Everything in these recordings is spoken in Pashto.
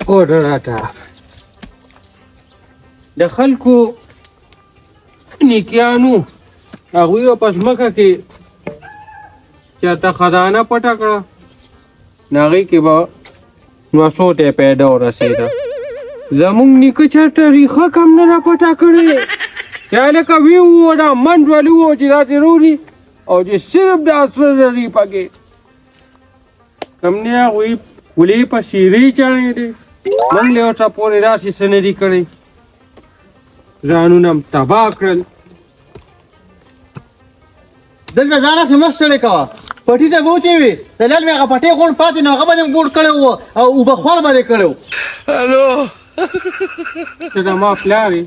کوډراټا د خلکو نیکیانو هغوی په ځمکه کې چېرته خزانه پټه کړه نو هغې کې به 900 ته پیدا ورسېده زمونږ نیکه چېرته ریښه کم نه ده پټه کړې یا لکه وي وو دا منډ ولي وو چې داسې روړي او چې صرف دا سره لري پکې همدې هغوی ولې په شیرې چڼې دي موږ له ورته پورې داسې څه نه دي کړی ځانونه تباه کړل دلته ځان هسې مه ستړې کوه پټي ته به وچوي د لال مې هغه پټۍ غوڼ پاتې نو هغه به دې ګوډ کړی وو او اوبه خوړ به دې کړی وو ته د ما پلار یې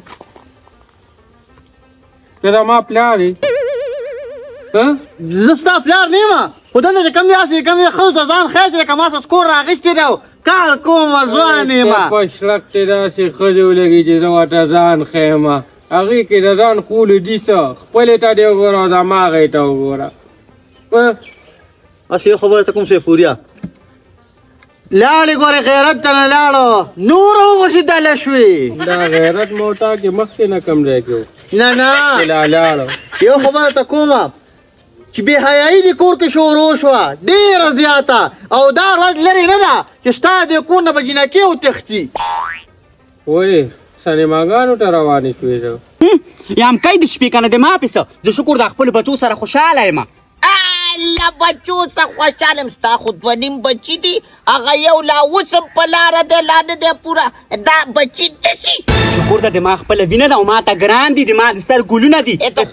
ته د ما پلار یې زه ستا پلار نه یم خو دلته چې کوم یاست کوم یې ښځو ته ځان خیال چې لکه ما څه سکور راغېستی دی او کار کومه ځوان یم په شلک کې داسې ښځې ولګي چې زه ورته ځان ښیمه هغې کې د ځان خولو دي څه خپلې ته دې وګوره او دماغې ته وګوره اصل یو خبره ته کوم سیفوریا لاړې ګورې غیرت ته نه لاړو نور ومشي دله شوې دا غیرت موټا کې مخکې نه کم ځای کې نه نه لاړو یو خبره ته کومه چې بې حیایي دې کور کې شروع شوه ډېره زیاته او دا ورځ لرې نه ده چې ستا دې کور نه به جینکې وتښتي ولې سینماګانو ته روانې شوې زه یم کای د شپې کنه د ما پیسه زه شکر د خپل بچو سره خوشحاله یم الله بچو څه خوشحاله یم ستا خو 2 نیم بچي دي هغه یو لا اوس هم په لاره دی لا نه دی پوره دا بچي دسي شکر ده د ما خپله وینه ده او ما ته ګران دي د ما د سر ګلونه دي ته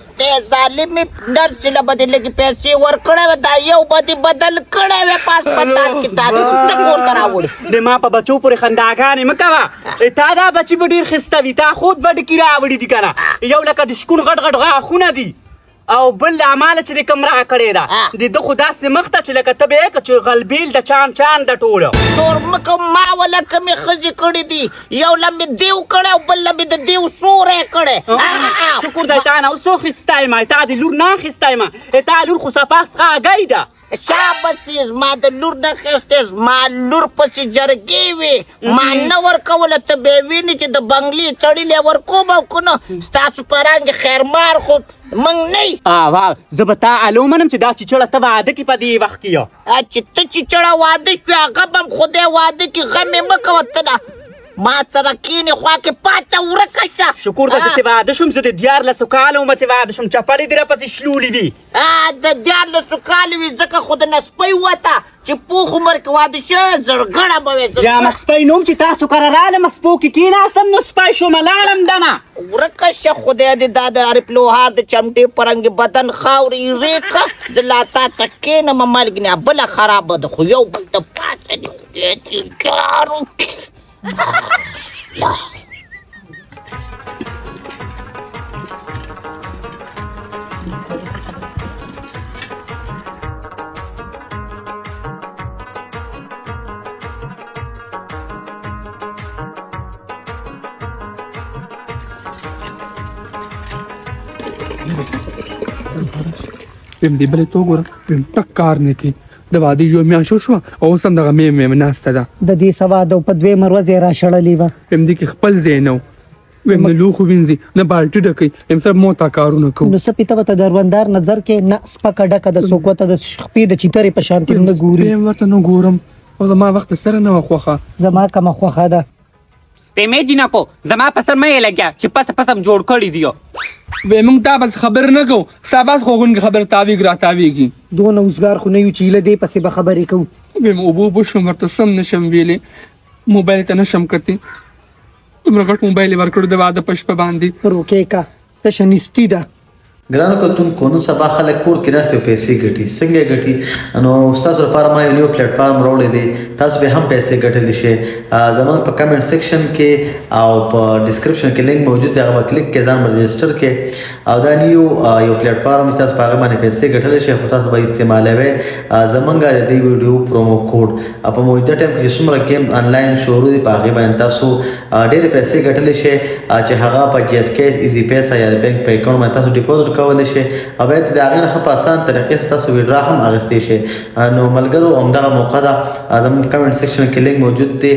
ظالمې نرس له به دې لږې پیسې ورکړی وې دا یو به دې بدل کړی وې په هسپتال کې تا دې څه کور ته راوړې د ما په بچو پورې خنداګانې مه کوه تا دا بچي به ډېر ښایسته وي تا خود به ډکي راوړي دي که نه یو لکه د شکون غټ غټ غاښونه دي او بل اماله چې د کم را کړې ده د ده خو داسې مخ ته چې لکه ته به یې که چې غلبیل د چان چان د ټوله تور مکه ما وله کمې ښځې کړې دي یو له مې دیو کړی او بل له مې د دیو سوری کړی شکر دی تا نه اوس څو اخیستی یم تا د لور نه اخیستی یم تا لور خو صفا څخه هګۍ ده شابسې زما د لور نه اخیستې زما لور پسې جرګې وې ما نه ورکوله ته به یې وینې چې د بنګلې څړلې ورکوم او که نه ستاسو په رنګ خیرمار خو موږ نه یي زه به تا الو منم چې دا چیچړه ته واده کې په دې وخت کې یو چې ته چیچړه واده شوې هغه به هم خدای واده کې غم یې مه کوه ته نه ما سره کښېنې خوا کې پاڅه ورکه شه شکر ده چې واده شوم زه د 14 کالو ومه چې واده شوم چپلې دې راپسې شلولې دي د 14 کالو وي ځکه خو د نسپۍ وته چې پوخ عمر کې واده شوی زړګړه به وې یا مسپۍ نوم چې تاسو کره رالم سپو کې کېناستم نو سپی شومه لاړم دنه ورکه شه خدای دې دا د عارف لوهار د چمټې په رنګ بدن خاورې ریکه زه لا تا ته کښېنم مرګ نه بله خرابه ده خو یو بل ته پاڅه دي خدای دې کار وکړي ویم دې بلې ته وګوره ویم ټک کار نه کوي د واده یو میاشت وشوه او اوس هم دغه مې ناسته ده د دې سبا د په 2 ورځې یې راشړلې وه ویم دې کې خپل ځای نه و ویم نه لوښو وینځي نه بالټي ډکوي ویم سب موته کارونه کوو نو څه پیته به ته دروندار نظر کې نه سپکه ډکه د څوک ورته د شپې د چیترې په شانتې نه ګوري ویم ورته نه ګورم او زما وخت سره نه وه خوښه زما کمه خوښه ده پیمې جینکو زما په سر مه یې لګیا چې پس پسم جوړ کړي دي وی موږ تا بس خبر نه کوو ستا بس خوږونکې خبر تاویږي راتاویږي دونه اوزګار خو نه یو چې هیله دې پسې به خبرې کوو ویم اوبه شوم ورته سم نشم ویلی موبایل ته نشم کتې دومره غټ موبایل یې ورکړو د واده په شپه باندې روکې کا تشه نیستي ده ګرانو کتونکو نن سبا خلک کور کې ناستې او پیسې ګټي څنګه یې ګټي نو ستاسو لپاره ما یو نوی پلیټفارم راوړی دی تاسو به هم پیسې ګټلی شئ زموږ په کمنټ سیکشن کې او په ډسکرپشن کې لینک موجود دی هغه به کلیک کې ځان رجسټر کې او دا یو پلیټفارم چې تاسو په هغه باندې پیسې ګټلی شئ خو تاسو به استعمالوئ زموږ د دې ویډیو پرومو کوډ په موجوده ټایم کې څومره ګیم آنلاین شروع دي په هغې باندې تاسو ډېرې پیسې ګټلی شئ چې هغه په جی ایس کې ایزي پیسه یا د بینک په اکاونټ باندې تاسو ډیپوزټ کولی شئ او بیا د هغې نه ښه په اسان طریقې سره تاسو ویډرا هم اخیستی شئ. نو ملګرو همدغه موقع ده، زموږ کمنټ سیکشن کې لینک موجود دی،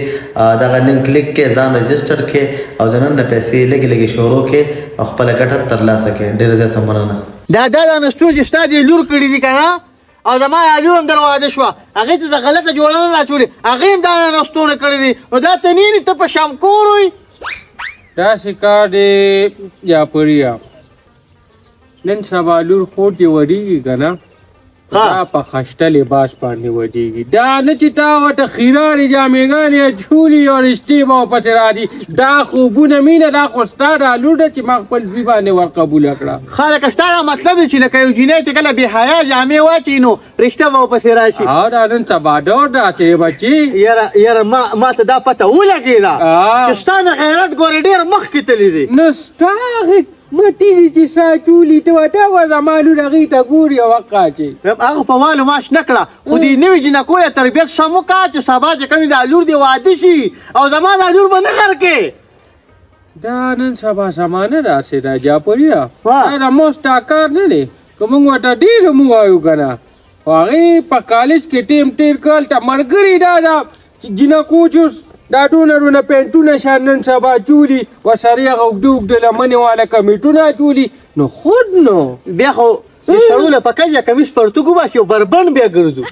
دغه لینک کلیک کړئ، ځان رجسټر کړئ او د نن نه پیسې لږې لږې شروع کړئ او خپله ګټه ترلاسه کړئ. ډېره زیاته مننه. دا نستون چې ستا دې لور کړي دي که نه، او زما لور هم در واده شوه، هغې ته د غلطه جوړه نه اچولې، هغې هم دا نستونه کړي دي، نو دا ته نه ته په شمکور وي. داسې کار دی یا پریا، نن سبا لور خور دې وډېږي که نه، دا په خشته لباس باندې وډېږي. دا نه چې تا ورته خیرانې جامېګانې اچولي او رشتې به ورپسې راځي. دا خوبونه مینه، دا خو ستا دا لور ده چې ما خپل زوی باندې ورقبوله کړه. ښه لکه ستا دا مطلب دی چې لکه یو جینۍ چې کله بېحیا جامې واچوي نو رشته به ورپسې راشي. دا نن سبا ډور داسې دی بچي. یاره ما ته دا پته ولګېده چې ستا د غیرت ګورې ډېر مخکې تللی دی. نو ستا مټي دي چې ساچولي ته وټه زما لور هغې ته ګوري او وقاچي هغه په والو ماش نه کړه، خو دې نوي جنکو یې تربیت سم وکړه چې سبا چې کومې دا لور دې واده شي او زما دا لور به نه غر کې. دا نن سبا زمانه داسې ده جاپوریا، دا د مو ستا کار نه دی. که موږ ورته ډېر مو وایو که نه، خو هغې په کالج کې ټیم تېر کړل ته ملګري دا ده چې جنکو چې دا ډونرونه پینټونه شان نن سبا چولي، ورسره یې هغه اوږده اوږده لمنې والا کمیټونه چولي. نو خود نو بیا خو سړو له پکه یا کمیس پرتوګ وباسي او بربند بیا ګرځو.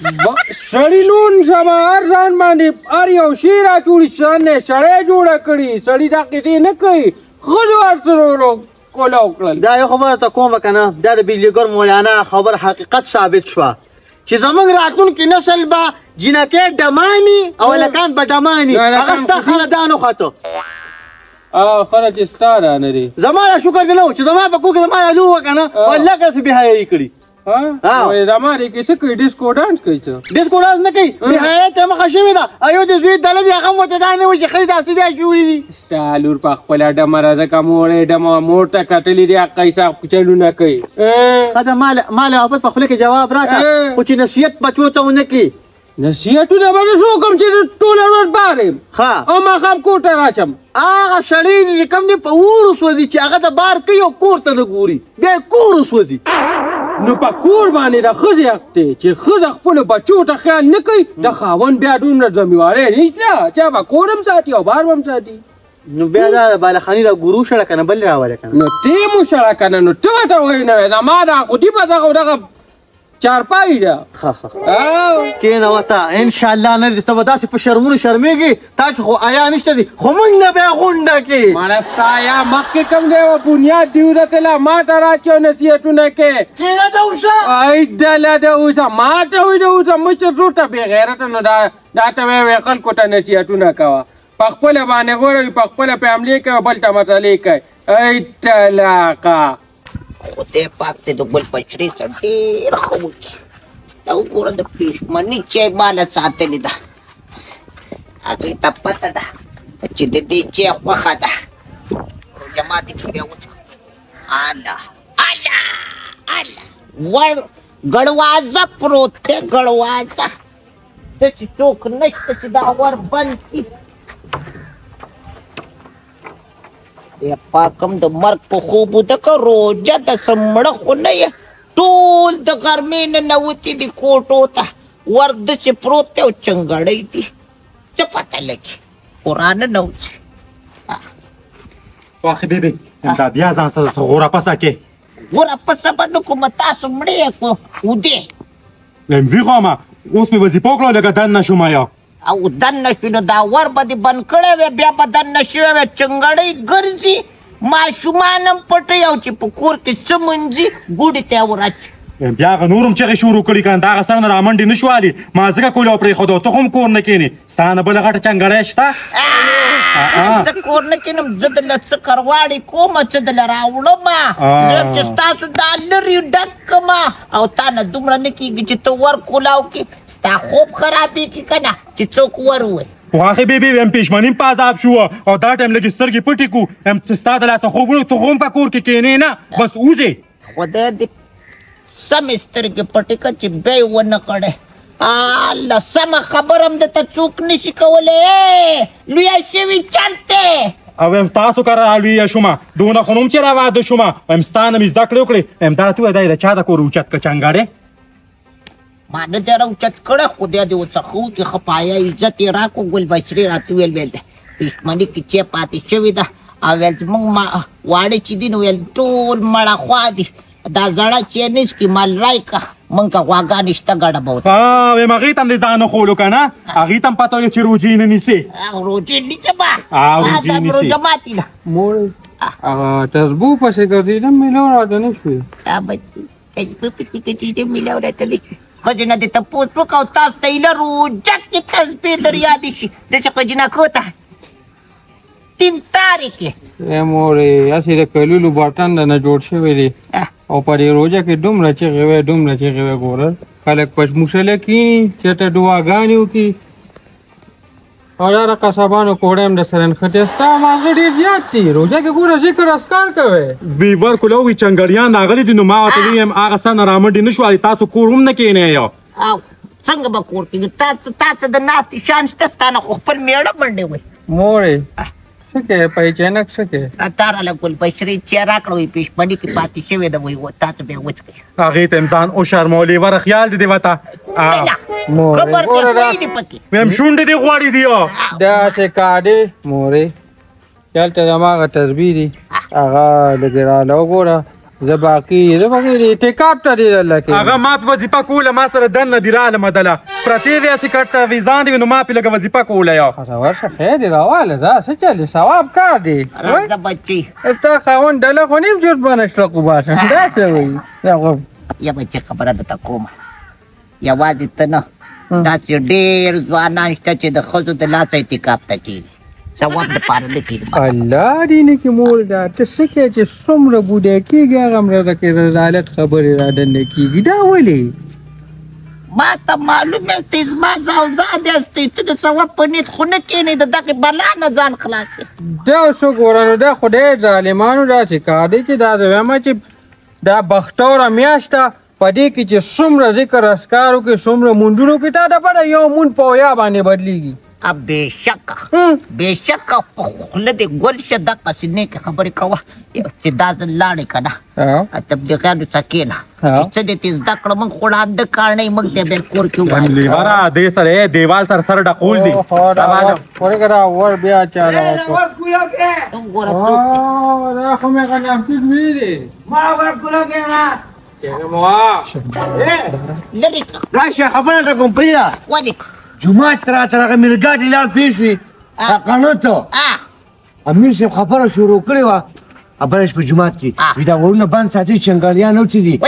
سړي نن سبا هر ځان باندې هر یو شی راچولي، ځان یې سړی جوړه کړي. سړي دا کیسې نه کوي، ښځو ورسره کوله وکړل. دا یو خبره ته کومه که نه، دا د بجلیګر مولانا خبر حقیقت ثابت شوه چې زموږ راتلونکي نسل به جنکې ډماني او هلکان به ډماني. هغه ستا خاندان وخته. خره چې ستا رانه دی. زما دا شکر دی نه و چې زما په کور کې زما دا لور وه که نه، والله که څه بېحیایي کړي. زما دې کې څه کوي؟ ډیسکو ډانس کوي؟ څه ډیسکو ډانس نه کوي، بېحیایي ته مخه شوې ده. او یو د زوی دله دی هغه هم ورته دا نه وایي چې ښځې داسې بیا جوړې دي. ستا لور په خپله ډمه راځه که مور یې ډمه مور ته کتلي دي هغه حساب چلونه کوي. ښه ده ما له واپس په خوله کې جواب راکړه، خو چې نصیحت بچو ته ونه کړي. نصیحتونه به زه څه وکړم چې ټوله ورځ بار یم او ماښام کور ته راشم. هغه سړی چې کوم دی په اور وسوځي چې هغه د بار کوي او کور ته نه ګوري، بیا یې کور وسوځي. نو په کور باندې د ښځې حق دی چې ښځه خپلو بچو ته خیال نه کوي، د خاوند بیا دومره ذمهوارۍ نشته چې هغه کور هم ساتي او بار هم ساتي. نو بیا دا بالخاني دا ګورو شړه که نه بل راوله که نه، نو تی مو شړه که نه، نو ته ورته وایې نه وایې زما دا خودي به دغه چارپای ده. کېنه وته انشاءالله نه دي ته به داسې په شرمونو شرمېږي تا کې خو حیا نشته دي، خو موږ نه بیا غونډه کې مړه ستا حیا مخکې کوم دی و بنیاد دي ورتله ما ته راچې او نصیحتونه کې. کېنه ده اوسه ای ډله ده اوسه ما ته وایي ده اوسه مشر زور ته بېغیرته نو دا ته وایې خلکو ته نصیحتونه کوه، په خپله باندې غوره وي، په خپله پې حملې کوي او بل ته مسلې کوي. ای طلاقه خدای پاک دې د ګل پچري سره ډېر ښه وکړي. دا وګوره د پښمنۍ چای ماله ساتلې ده، هغې ته پته ده چې د دې چای خوښه ده. روژه ماتې کې بیا وڅښه. اله ور ګړوازه پروت دی، ګړوازه ته چې څوک نشته چې دا ور بند کړي. پاکم د مرګ په خوب وده که روژه د څه مړه خو نه یې، ټول د غرمې نه ننوتي دي کوټو ته، ور داسې پروت دی او چنګړی دي، څه پته لګي قرآن نه وځي. واخې بیبي دا بیا ځان سره څه غوره پسه کې غوره پسه به نه کومه تاسو مړې کړو ودې وی خواما اوس مې وظیفه وکړه لکه دننه شوم یا او دننه شوي نو دا ور به دې بند کړی وی بیا به دننه شوی وی چنګړی ګرځي ماشومان هم پټوي او چې په کور کې څه منځي ګوډې ته یې وراچي. بیا هغه نور هم چغې شروع کړي که نه د هغه سره نه رامنډې نه شوالي ما ځکه کولې او پرېښودو ته خو هم کور نه کښېنې ستا نه بله غټه چنګړی شته زه کور نه کښېنم زه دله څه کرواړې کومه څه دله راوړمه زه چې ستاسو دا لرې ډک کړمه او تا نه دومره نه کېږي چې ته ور کولاو کې ستا خوب خرابېږي که نه چې څوک ور ووایي. خو هغې بیبي هم پېشمني هم په عذاب شوه او دا ټایم لږې سترګې پټې کړو چې ستا د لاسه خوبونه ته خو هم په کور کې کښېنې نه بس وځې خدای دې سمې سترګې پټې کړه چې بیا یې ونه کړی. الله سمه خبره هم درته څوک نشي کولی لویه شوي چرته او ام تاسو کار الوی شوما دونه خونم چې را واده شوما ام ستانه می زده کړو کړې ام دا تو دای دا چا د کور اوچت ک چنګاړې ما نه درو چت کړه خو دې وڅخو کې خپایا عزت را کو ګل بشری راتو ویل پښمنی کې چې پاتې شوی دا اول موږ ما واړې چې دین ویل ټول مړه خوا دي دا زړه چې نس کې مال راي کا مونږ کا واګا نشته ګډه بوت و ما غیتم دې ځان خولو کنه اغیتم پاتو چې روجی نه نیسي روجی نیسه با روجی دا روجه ماتي لا مور تسبو پسې ګرځې نه ملو راته نه شوې بچي په پټی کې دې ملو راته لیک خجنه دې ته پوس وکاو تاسو ته له روجه کې تسبیح دریا دي شي د څه خجنه کوته 3 تاریخ مورې اسې د کلولو بټن نه جوړ شوی دی او په دې روزه کې دومره چې غوې ګورل خلک پښ مشله کینی چې ته دعاګانې وکړي او دا قصابانو کوړم د سرن خټستا ما ډېر زیات دي روزه کې ګوره ذکر اسکار کوي وی ور کولو وی چنګړیان ناغلی دي نو ما ته ویم هغه سن رامنډ نه شو تاسو کوروم نه کینې یو او څنګه به کور کې تاسو د ناتي شان ستانه خپل میړه باندې وي مورې څه پېچنک څه تار له کول بشری چې راکړوي پېښ باندې کې پاتې شوی دا وي و تاسو به وڅکي هغه ته انسان او شرمولي ور خیال دي وتا خبر کې پکې ویم شونډې دی غواړي دی دا څه کاډې مورې چلته ما تسبیح دي هغه لګرا وګوره زه باقي ټیکاپ ته دی الله کې هغه ما په وظیفه کوله ما سره دنه دی رااله مدله پرتی دی چې کټه ویزان دی نو ما په لګه وظیفه کوله یو ورشه خیر دی راواله دا څه چلی ثواب کار دی راځه بچي تا خاون ډله خو نیم جوړ بنشله کو باشه دا څه وایي یا بچي خبره ده کومه یوازې ته نه دا چې ډېر ځوانان شته چې د ښځو د لاس اعتکاف ته کېږي ثواب دپاره نه کېږي الله دې نه کې مور دا ته څه کوې چې څومره بوډی کېږي هغه همره کې رضالت خبرې را دننه کېږي دا ولې ما ته معلومه دی زما زوزاد هستی ته د ثواب په نیت خو نه کښېنې د دغې بلا نه ځان خلاصې دا څه ګوره نو دا خدای ظالمانو داسې کار دی چې دا زه وایم چې دا بختوره میاشت ده په دې کې چې څومره ذکر اسکار وکړې څومره مونډونو کې تا دپاره یو مونډ په ویا باندې بدلېږي بېشکه په خوله دې ګل شه دقسې نیکې خبرې کوه چې دا ځل لاړې که نه تبلیغیانو څه کښېنه چې څه دې ته زده کړه موږ خو ړانده کاڼی موږ ته بیا کور کې ووایو لیوره دې سره دیوال سره ډقول دي ورګه راور بیا چاله دا خو مې غنافیز ویلې راشه خبره ته کوم پرېږده ولې جومات ته راشه هغه میرګاډي لار پېښ وي قانون ته امیر صاحب خبره شروع کړې وه خبره په جومات کې وي دا ورونه بند ساتي چنګالیان او چې دي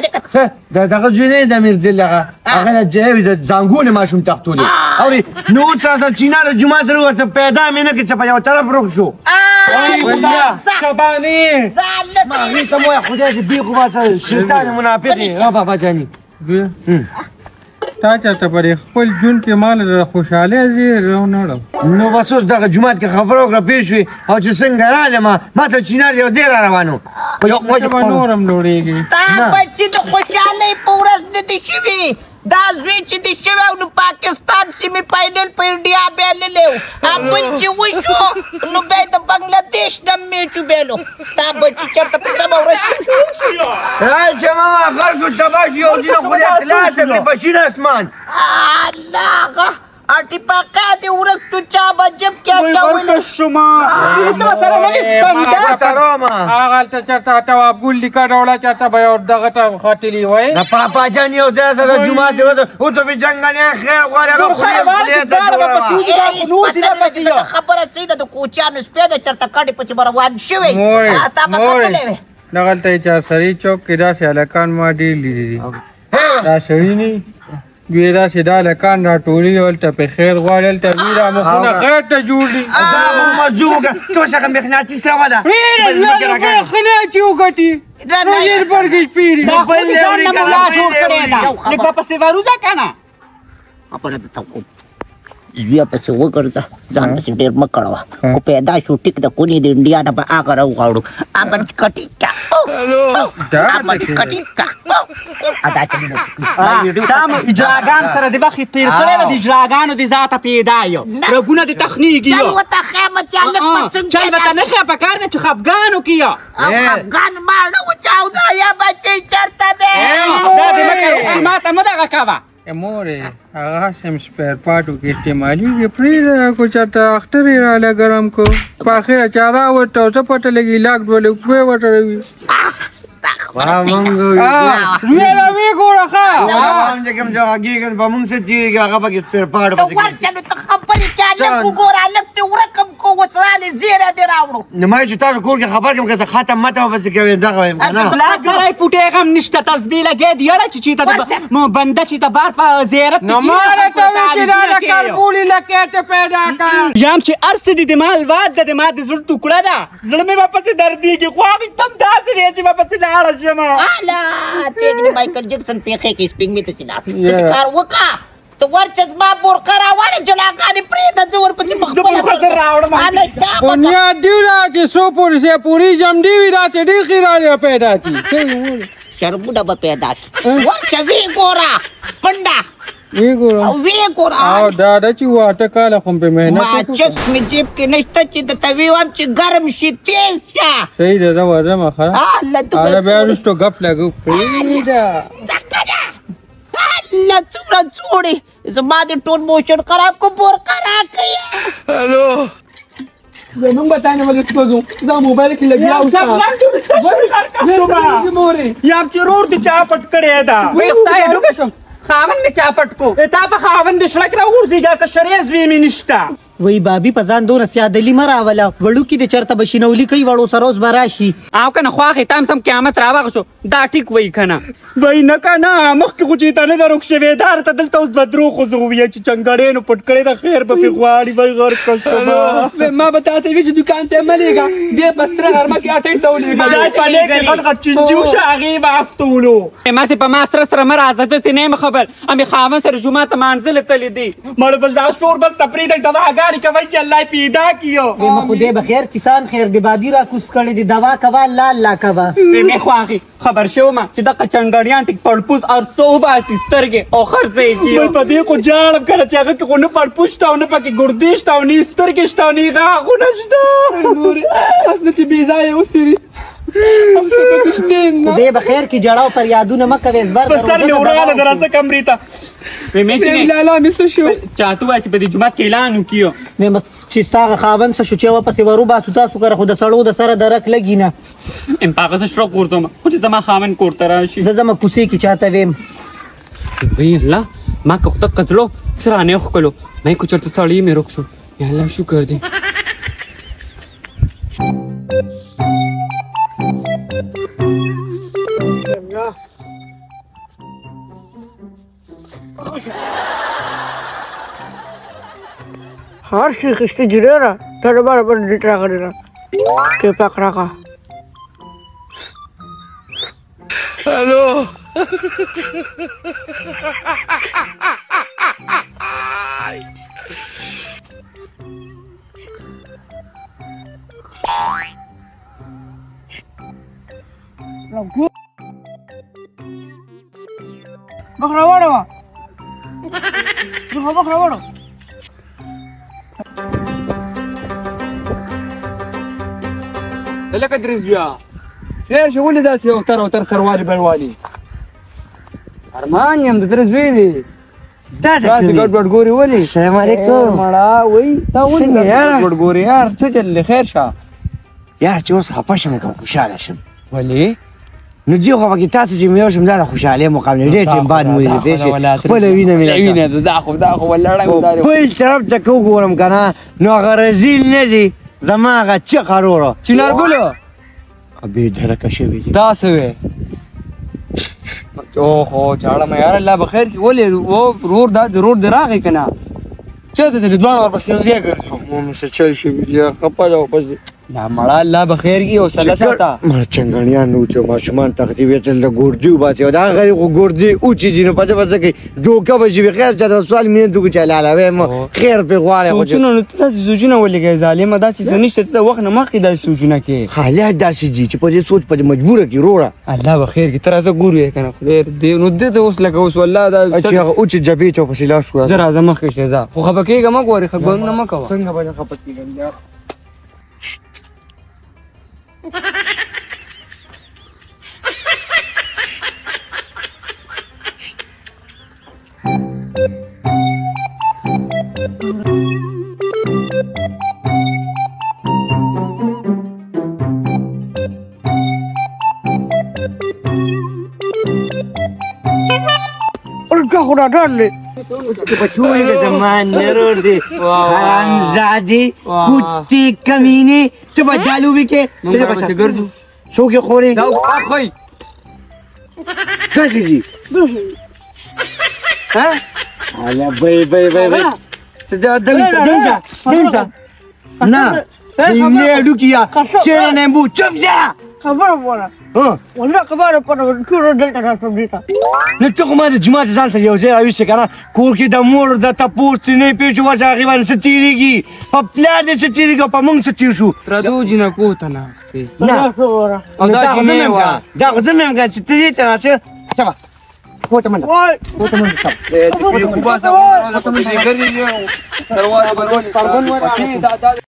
د دغه زوی نه د امیر دل هغه د زانګونې ماشوم تختولې اورې نو اوس راسه چینه د جومات راووته پیدا مې نه کړې چې په یو طرف روغ شو شباني ما هغې ته مو وایه خدای دې بېخو باسه شیطان منافق یې ها بابا جاني تا چېرته پر خپل ژوند کې مال د خوشحالۍ راونړم نو بس اوس دغه جومات کې خبره وکړه پېښ شوې او چې څنګه رالم ما سره چینار یو ځای را روان و به نور هم لوړېږي ستا بچي د خوشحالۍ په ورځ نه دي شوي دا زوی چې دي شوی او نو پاکستان سیمې فاینل په انډیا بایللی و بل چې وشو نو بیا د بنګلادیش نه میچ وبایلو ستا بچي چېرته په سمه ورځ راشه ماما غر شو تباه شو یو دینه خدای خلاص کړي په شین اسمان الله ټیپاکا دې ورځ تو چا به جب کې اچولی شما ته سره نه وي سنډا هغه هلته چېرته تواب ګل لیکه ډوله چېرته به یو دغه ته ختلي وای نه پاپا جان یو ځای سره جومات دی او ته به جنګانیان خیر غواړي هغه خدای ته خبره څه ده د کوچیانو سپی ده چېرته کډې پسې به روان شوی تا به کتلی وې دغلته یې چارسري چوک کې داسې هلکان ما ډېر لیدلي دي دا سړي نه دوی داسې دا هلکان راټولي دي هلته په خیر غواړي هلته دوی دا مخونه خیر ته جوړ دي دا مو مجذوب وکړه ته څنګه مقناطیس راوله خلی چې وګټي نو ژر برګې شپېري دا خو دې ځان نه ملا جوړ کړی ده لکه پسې وروځه که نه خبره درته کوم زویا پسې وګرځه ځان پسې ډېر مه کړوه خو پیدا شو ټیک د کونې د انډیا نه به هغه راوغواړو امن کټیکا امن کټیکا دا اجراګان سره د وخت تیر کړی د اجراګانو د ذاته پیدا یو رګونه د تخنیک یو چل وته خیمه چل پڅنګ چل وته نه خپه کار نه چې خفګانو کیو افغان ماړو چاودا یا بچی چرته به دا د مکه ماته مو دغه کاوه مورې هغه سم سپیر پاټو کې استعمالي وي پرېږده کو چېرته اختر یې راله ګرم کو په اخره چاره ورته څه پټه لګي لاک دوه لوکوې وټروي وی ګوره ښه کوم ځای هغې به مونږ څه تېرېږي هغه پکې سپیر پاټ ته ورشه نو ته خبرې کې هلک وګوره هلک دې ورکم کو اوس رالې زیره دې راوړو نو ما چې تاسو کور کې خبر کړم که څه ختم مته پسې کوې دغه وایم که نه لا سړی پوټې غم نشته تسبیح لګې دی اړه چې ته بنده چې ته بار په زیارت نو ما راته وی چې راله کربولي لکېټې پیدا کړه یم چې هر څه دي د مال واد ده د ما د زړه ټوکړه ده زړه مې ورپسې دردېږي خو هغې ته هم داسې دی چې ورپسې لاړه شم الا ټیک مایکل جکسن پیښې کې سپینګ مې ته چې لا کار وکړه ته ورچه زما بورقه راوړې جلاګانې پرېږده زه ورپسې زه به خزر راوړم بنیاد دی دا چې څو پورې سې پورې جمډي وي دا چې ډېر خیراله پیدا کړي شرمونه به پیدا کړي ورشه وی ګوره پنډه وی ګوره وی ګوره او ډاډه چې واټه کاله خو په مهنت ماچس مې جیب کې نشته چې درته ویوایم چې ګرم شي تیز شه صحیح ده زه ورځم ښه هله بیا وروسته ګپ لګو پرېږده الله څومره څوړې زما د ټول موشن خراب کو بورقه راکړې زمونږ به تا نه ولې کوزو دا موبایل کې لګیا اوسه یم چې رور دې چا پټ کړې ده خدای لوګه شم خاوند مې چا پټ کو تا په خاوند دې شړک راغورځېږه که شریز وي مې نشته وای بابي په ځان دونه سیادلي مه راوله وړوکي د چېرته به شینولي کوي وړو سره اوس به راشي او که نه خواښې تا هم سم قیامت راوغه شو دا ټیک وایي که نه وایي نه که نه مخکې خو چې ته نه ده روک شوې دا ته دلته اوس به دروغ خو زه وویه چې چنګړې نو پټ کړې ده خیر به پې غواړي وایي غرق شمه ما به تا ته وي چې دوکان ته مه لېږه دې په سره غرمه کې اټۍ ته ولېږه خدای پنې کې غټ غټ چینجي وشه هغې به افتولو ماسې په ما سره سره مه راځه داسې نه یم خبر امې خاوند سره جومات ته مانځلې تللی دی مړ بس دا شور بس ته پرېږدئ دواګانې کوئ چې الله پیدا کیو ما خدای بخیر کسان خیر دی بابي را کوس کړی دی دوا کوا الله کوا مې خواږي خبر شوم چې دغه چنګړیان ټیک پړپوس او څو باسي سترګې او خرڅې کیو په دې کو جاړم کړه چې هغه کو نه پړپوس تا نه پکې ګردې شته او نه سترګې شته او نه غاغو نشته ګوري اس نه چې بې ځایه اوسېږي خدای بخیر کی جړاو پر یادونه مه کوې زبر سر مې ورانه درازه کمرې ته لالا مې څه شو چاته وایي چې په دې جومات کې اعلان وکړو چې ستا هغه خاوند څه شو چې ورپسې وروباسو تاسو کره خو د سړو د سره درک لګي نه په هغه څه شروع ورځم خو چې زما خاوند کور ته راشي زه ځمه کوڅې کې چاته ویم وی الله ما که خود کتلو سره نه خکلو مې کو چرته سړی مې روک شو یا الله شکر دې هر شي خسته جریره ته برابر دې راغلی کې پاک راغه الو بخراوړو زه بخراوړو لکه درزیا خیر شو ولې داسې اوتر سروالي بلوالي ارمان یم د درزوی دی داسې ګډوډ ګوري ولې السلام علیکم مړه وایي تا ولې ګډوډ ګوري یار څه چل دی خیر شه یار چې اوس خفه شم که خوشحاله شم ولې نو دې خو پکې تاسو چې مې وشم دا د خوشحالۍ مقام دی ډېر ټیم بعد مو لیدې پېښې خپله وینه مې وینه ده دا خو ولاړه بل طرف ته که وګورم که نه نو هغه رزیل نه دی زما هغه چغه وروره چنارګلو بې درکه شوي دي دا څه وې اوهو چاړه مې یار الله بخیر کړي ولې رور دې راغی که نه چېرته دې دواړه ورپسې یو ځای ګرځو مو څه چل شوي دي خفه ده واپس دي دا مړه الله به خیر کړي حوصله ساته مړه چنګڼیانو چې ماشومان تقریبا تل د ګورجي وباسي او دا غریب خو ګورجي اوچې دي نو پته پته کوي دوکه به شي بخیر چا د سوال مینه دوکه چا لاله مو خیر پې غواړي خو سوچونه نو ته داسې سوچونه ولې کوې ظالمه داسې څه نشته ته د وخت نه مخکې داسې سوچونه کوې حالات داسې دي چې په دې سوچ په مجبوره کړي وروړه الله به خیر کړي ته راځه ګورو یې که نه خدای دې نو دې ته اوس لکه اوس والله دا چې هغه اوچې جبهې ته ورپسې لاس شو زه راځه مخکې شه ځه خو خفه کېږه مه ګورې خفګانونه مه کوه څنګه به نه خفه کېږم उल्टा खुदा डाल ले बचूने के जमाने रोड दे हरामजादी कुत्ते कमीने तो बजालू भी के तेरे बच्चे कर दू सो के खोरे दाऊ आप कोई कैसे जी हैं अरे भाई सजा दंसा ना इमले अडू किया चेहरा नींबू चुप जा खबर बोला والله خبره پره ټول دلته راځم دیتا نو ته کومه د جمعه ځان سره یو ځای راوښه کنه کور کې د مور د تپوس نه پیچو ورځ غیبان ستیریږي په پلان دې ستیریږي په موږ ستیر شو پردو جنا کوته نه استي نه او دا ځنه دا ځنه چې ته ته راشه چا کوته منډه کوته منډه دې په کوبا سره دروازه بروازه سربن ورته